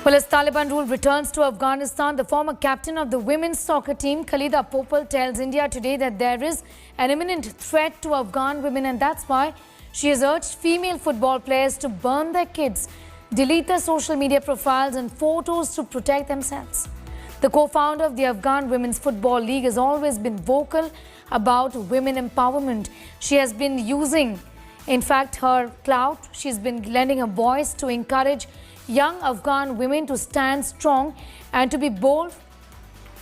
Well, as Taliban rule returns to Afghanistan, the former captain of the women's soccer team, Khalida Popal, tells India today that there is an imminent threat to Afghan women, and that's why she has urged female football players to burn their kids, delete their social media profiles and photos to protect themselves. The co-founder of the Afghan Women's Football League has always been vocal about women empowerment. She has been using, in fact, her clout. She's been lending a voice to encourage young Afghan women to stand strong and to be bold,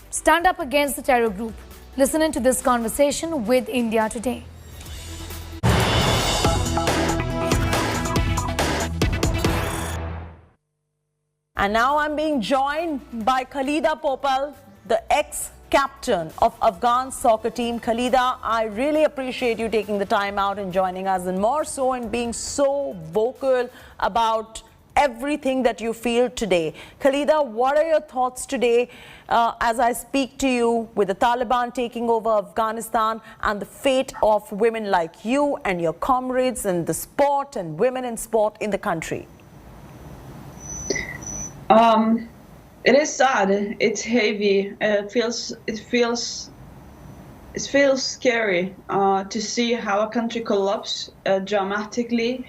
stand up against the terror group. Listen into this conversation with India Today. And now I'm being joined by Khalida Popal, the ex-captain of Afghan soccer team. Khalida, I really appreciate you taking the time out and joining us, and more so in being so vocal about everything that you feel today. Khalida, what are your thoughts today as I speak to you with the Taliban taking over Afghanistan and the fate of women like you and your comrades in the sport and women in sport in the country? It is sad. It's heavy. It feels scary to see how a country collapse dramatically.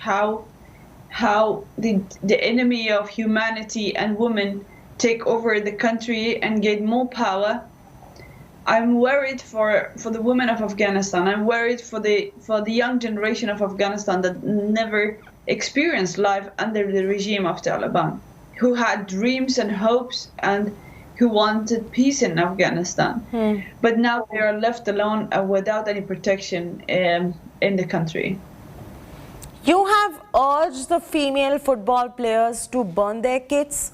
How the enemy of humanity and women take over the country and get more power. I'm worried for the women of Afghanistan. I'm worried for the young generation of Afghanistan that never experienced life under the regime of Taliban, who had dreams and hopes and who wanted peace in Afghanistan. But now they are left alone without any protection in the country. You have urged the female football players to burn their kits,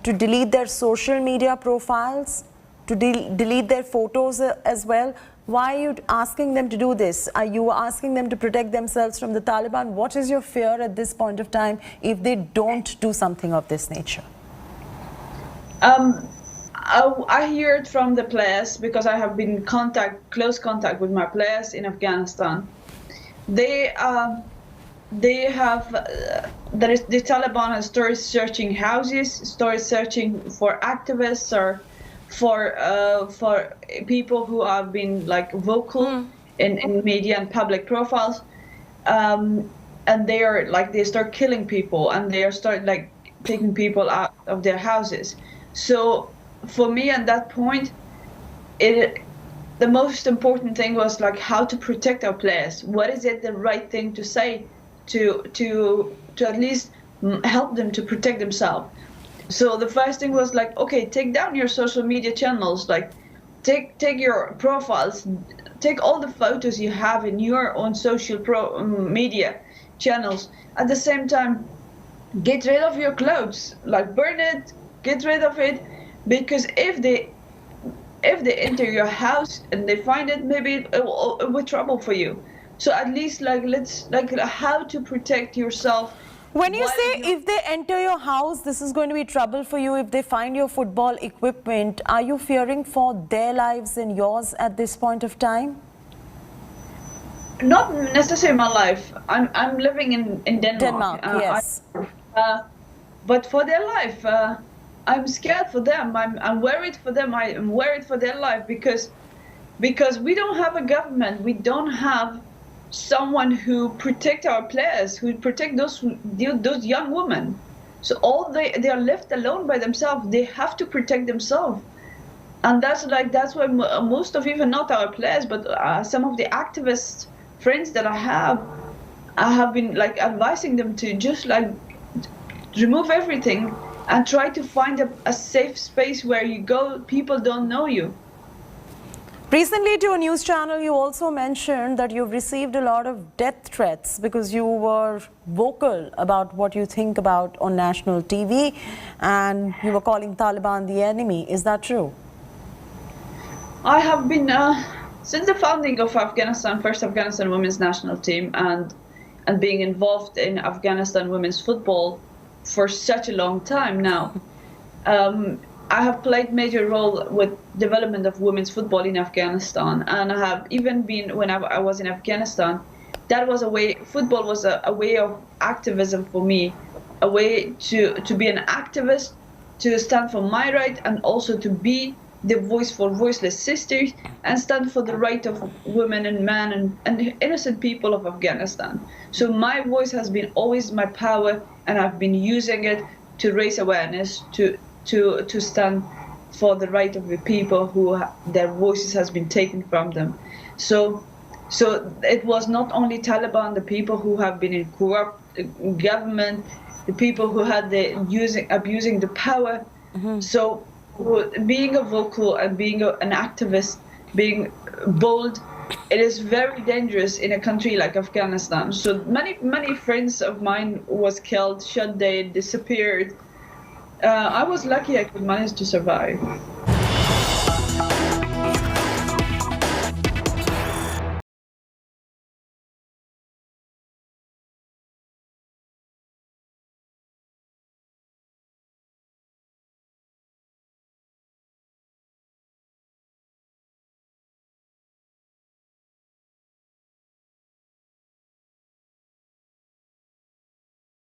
to delete their social media profiles, to delete their photos as well. Why are you asking them to do this? Are you asking them to protect themselves from the Taliban? What is your fear at this point of time if they don't do something of this nature? I hear it from the players because I have been in close contact with my players in Afghanistan. The Taliban has started searching houses, started searching for activists or for people who have been like vocal in media and public profiles, and they start killing people and they start like taking people out of their houses. So for me at that point, the most important thing was like how to protect our players. What is it the right thing to say to at least help them to protect themselves? So the first thing was like, okay, take down your social media channels, like take your profiles, take all the photos you have in your own social media channels. At the same time, get rid of your clothes, like burn it, get rid of it, because if they enter your house and they find it, maybe it will be trouble for you. So at least like how to protect yourself. When you say if they enter your house, this is going to be trouble for you, if they find your football equipment, are you fearing for their lives and yours at this point of time? Not necessarily my life. I'm living in Denmark. Yes. But for their life, I'm scared for them. I'm worried for them. I'm worried for their life because we don't have a government. We don't have someone who protect our players, who protect those young women. So they are left alone by themselves. They have to protect themselves, and that's why most of even not our players, but some of the activist friends that I have been like advising them to just like remove everything and try to find a safe space where you go, people don't know you. Recently, to a news channel, you also mentioned that you've received a lot of death threats because you were vocal about what you think about on national TV, and you were calling Taliban the enemy. Is that true? I have been, since the founding of Afghanistan, first Afghanistan women's national team, and being involved in Afghanistan women's football for such a long time now. I have played major role with development of women's football in Afghanistan, and I have even been, when I was in Afghanistan, that was a way, football was a way of activism for me, a way to be an activist, to stand for my right and also to be the voice for voiceless sisters and stand for the right of women and men and innocent people of Afghanistan. So my voice has been always my power, and I've been using it to raise awareness, to stand for the right of the people who their voices has been taken from them. So it was not only Taliban, the people who have been in corrupt government, the people who had abusing the power. So being a vocal and being an activist, being bold, it is very dangerous in a country like Afghanistan. So many friends of mine was killed, shot dead, disappeared. I was lucky I could manage to survive.